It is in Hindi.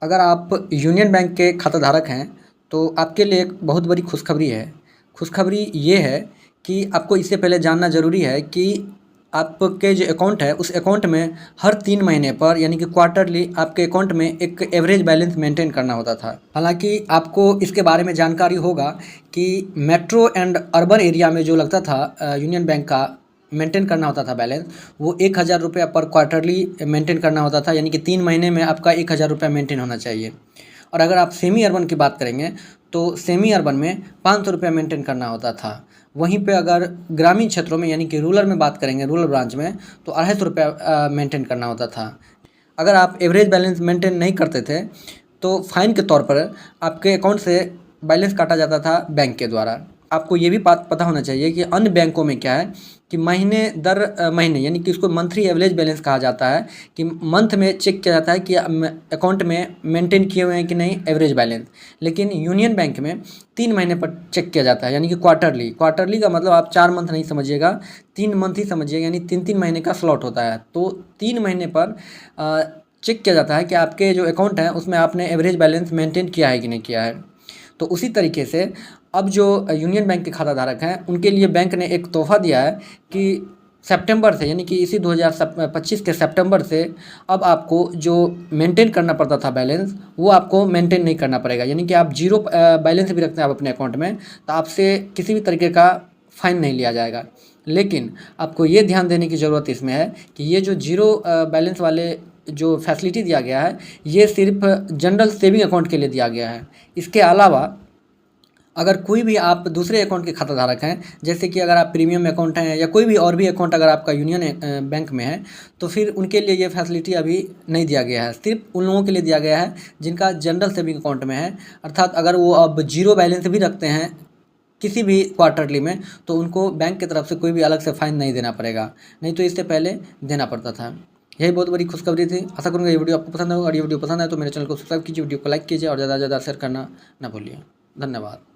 अगर आप यूनियन बैंक के खाताधारक हैं तो आपके लिए एक बहुत बड़ी खुशखबरी है। खुशखबरी ये है कि आपको इससे पहले जानना ज़रूरी है कि आपके जो अकाउंट है उस अकाउंट में हर 3 महीने पर यानी कि क्वार्टरली आपके अकाउंट में एक एवरेज बैलेंस मेंटेन करना होता था। हालाँकि आपको इसके बारे में जानकारी होगा कि मेट्रो एंड अर्बन एरिया में जो लगता था यूनियन बैंक का मेंटेन करना होता था बैलेंस, वो 1000 रुपया पर क्वार्टरली मेंटेन करना होता था, यानी कि 3 महीने में आपका 1000 रुपया मेंटेन होना चाहिए। और अगर आप सेमी अर्बन की बात करेंगे तो सेमी अर्बन में 500 रुपया मेंटेन करना होता था। वहीं पे अगर ग्रामीण क्षेत्रों में यानी कि रूरल में बात करेंगे, रूरल ब्रांच में, तो 250 रुपया मेंटेन करना होता था। अगर आप एवरेज बैलेंस मेंटेन नहीं करते थे तो फाइन के तौर पर आपके अकाउंट से बैलेंस काटा जाता था बैंक के द्वारा। आपको ये भी बात पता होना चाहिए कि अन्य बैंकों में क्या है कि महीने दर महीने यानी कि इसको मंथली एवरेज बैलेंस कहा जाता है, कि मंथ में चेक किया जाता है कि अकाउंट में मेंटेन किए हुए हैं कि नहीं एवरेज बैलेंस। लेकिन यूनियन बैंक में 3 महीने पर चेक किया जाता है, यानी कि क्वार्टरली। क्वार्टरली का मतलब आप 4 मंथ नहीं समझिएगा, 3 मंथ ही समझिएगा, यानी 3-3 महीने का स्लॉट होता है। तो 3 महीने पर चेक किया जाता है कि आपके जो अकाउंट है उसमें आपने एवरेज बैलेंस मेंटेन किया है कि नहीं किया है। तो उसी तरीके से अब जो यूनियन बैंक के खाताधारक हैं उनके लिए बैंक ने एक तोहफ़ा दिया है कि सितंबर से, यानी कि इसी 2025 के सितंबर से अब आपको जो मेंटेन करना पड़ता था बैलेंस, वो आपको मेंटेन नहीं करना पड़ेगा। यानी कि आप जीरो बैलेंस भी रखते हैं आप अपने अकाउंट में तो आपसे किसी भी तरीके का फ़ाइन नहीं लिया जाएगा। लेकिन आपको ये ध्यान देने की ज़रूरत इसमें है कि ये जो जीरो बैलेंस वाले जो फैसिलिटी दिया गया है, ये सिर्फ जनरल सेविंग अकाउंट के लिए दिया गया है। इसके अलावा अगर कोई भी आप दूसरे अकाउंट के खाताधारक हैं, जैसे कि अगर आप प्रीमियम अकाउंट हैं या कोई भी और भी अकाउंट अगर आपका यूनियन बैंक में है, तो फिर उनके लिए ये फैसिलिटी अभी नहीं दिया गया है। सिर्फ उन लोगों के लिए दिया गया है जिनका जनरल सेविंग अकाउंट में है। अर्थात अगर वो अब जीरो बैलेंस भी रखते हैं किसी भी क्वार्टरली में, तो उनको बैंक की तरफ से कोई भी अलग से फ़ाइन नहीं देना पड़ेगा, नहीं तो इससे पहले देना पड़ता था। यही बहुत बड़ी खुशखबरी थी। आशा करूँगा ये वीडियो आपको पसंद होगा, और ये वीडियो पसंद आए तो मेरे चैनल को सब्सक्राइब कीजिए, वीडियो को लाइक कीजिए और ज़्यादा से ज़्यादा शेयर करना ना भूलिए। धन्यवाद।